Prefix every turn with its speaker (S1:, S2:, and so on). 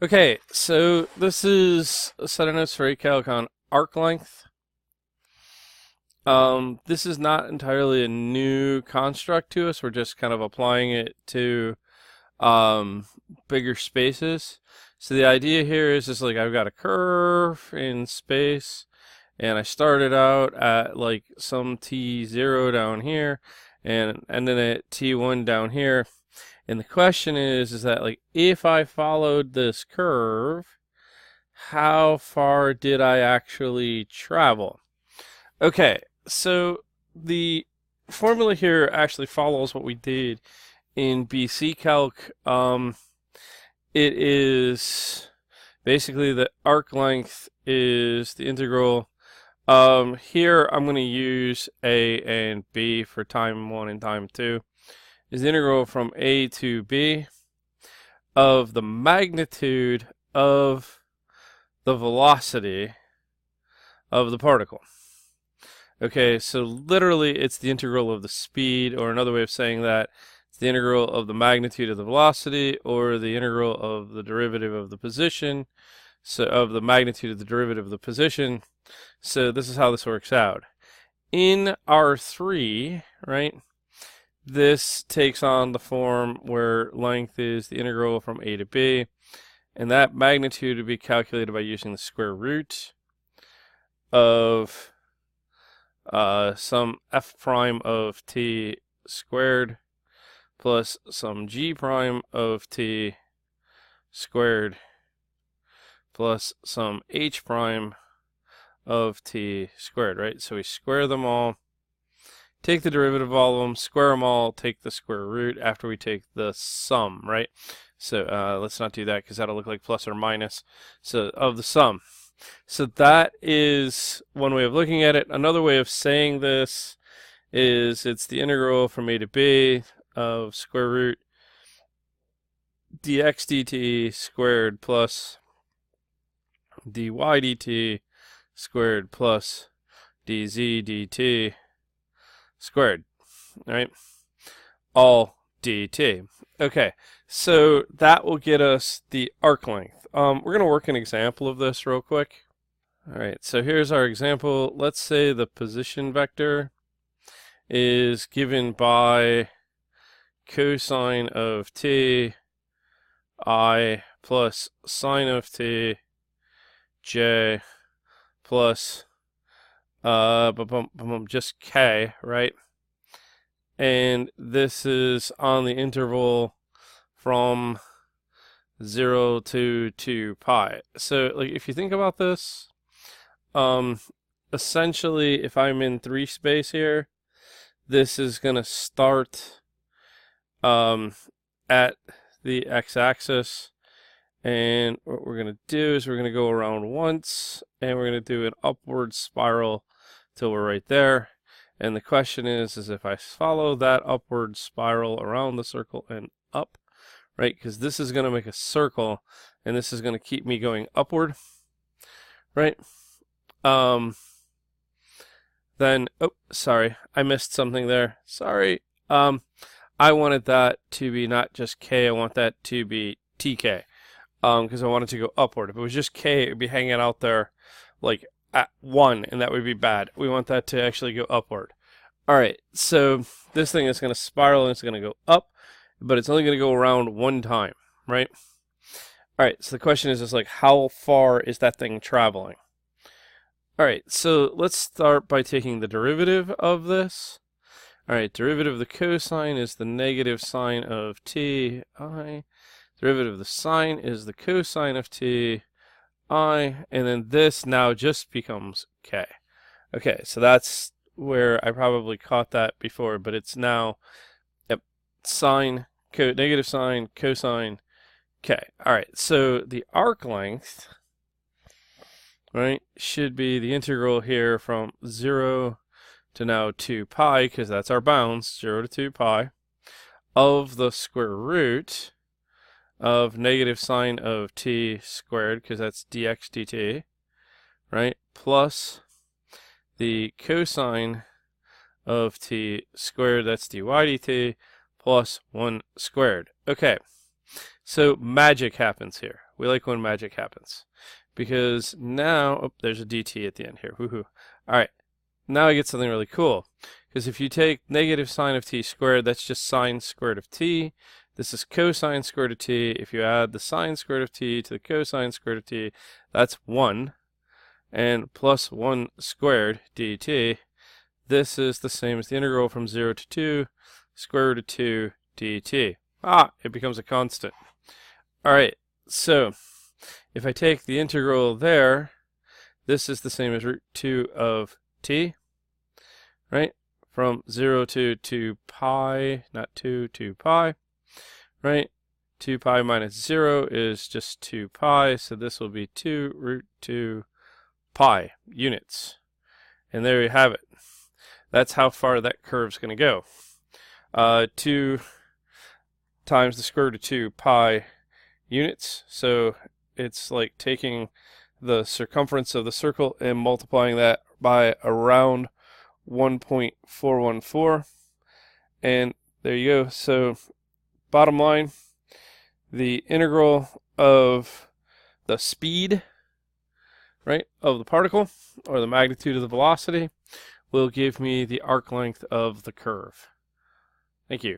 S1: Okay, so this is a set of notes for ACalc on arc length. This is not entirely a new construct to us. We're just kind of applying it to um, bigger spaces. So the idea here is like I've got a curve in space, and I started out at like some t0 down here, and ended at t1 down here. And the question is that like if I followed this curve, how far did I actually travel? Okay, so the formula here actually follows what we did in BC Calc. It is basically the arc length is the integral. Here I'm going to use A and B for time 1 and time 2. Is the integral from A to B of the magnitude of the velocity of the particle. Okay, so literally it's the integral of the speed, or another way of saying that, it's the integral of the magnitude of the velocity, or the integral of the derivative of the position, so of the magnitude of the derivative of the position. So this is how this works out. In R3, right, this takes on the form where length is the integral from A to B, and that magnitude would be calculated by using the square root of some f prime of t squared plus some g prime of t squared plus some h prime of t squared, right? So we square them all, take the derivative of all of them, square them all, take the square root after we take the sum, right? So let's not do that because that'll look like plus or minus. So of the sum. So that is one way of looking at it. Another way of saying this is it's the integral from A to B of square root dx dt squared plus dy dt squared plus dz dt squared, right? All dt. Okay, so that will get us the arc length. We're going to work an example of this real quick. All right, so here's our example. Let's say the position vector is given by cosine of t I plus sine of t j plus just k, right? And this is on the interval from 0 to 2 pi. So like if you think about this, essentially if I'm in 3 space here, this is going to start at the x-axis, and what we're going to do is we're going to go around once, and we're going to do an upward spiral till we're right there. And the question is if I follow that upward spiral around the circle and up, right, because this is going to make a circle, and this is going to keep me going upward, right? Then, oh, sorry, I missed something there. Sorry. I wanted that to be not just K, I want that to be TK. Because I want it to go upward. If it was just K, it would be hanging out there like at 1, and that would be bad. We want that to actually go upward. Alright, so this thing is going to spiral and it's going to go up, but it's only going to go around 1 time, right? Alright, so the question is like, how far is that thing traveling? Alright, so let's start by taking the derivative of this. Alright, derivative of the cosine is the negative sine of t I. Derivative of the sine is the cosine of t I, and then this now just becomes k. Okay, so that's where I probably caught that before, but it's now, yep, sine, negative sine, cosine, k. Alright, so the arc length, right, should be the integral here from 0 to now 2 pi, because that's our bounds, 0 to 2 pi, of the square root of negative sine of t squared, because that's dx dt, right, plus the cosine of t squared, that's dy dt, plus 1 squared. Okay, so magic happens here. We like when magic happens. Because now, oh, there's a dt at the end here. Woohoo. Alright, now I get something really cool. Because if you take negative sine of t squared, that's just sine squared of t. This is cosine squared of t. If you add the sine squared of t to the cosine squared of t, that's 1. And plus 1 squared dt. This is the same as the integral from 0 to 2, square root of 2 dt. It becomes a constant. Alright, so if I take the integral there, this is the same as root 2 of t, right? From 0 to 2 pi, not 2 pi, right? 2 pi minus 0 is just 2 pi, so this will be 2 root 2 pi units. And there you have it. That's how far that curve's going to go. 2 times the square root of 2 pi units, so it's like taking the circumference of the circle and multiplying that by around 1.414, and there you go. So bottom line, the integral of the speed, right, of the particle, or the magnitude of the velocity, will give me the arc length of the curve. Thank you.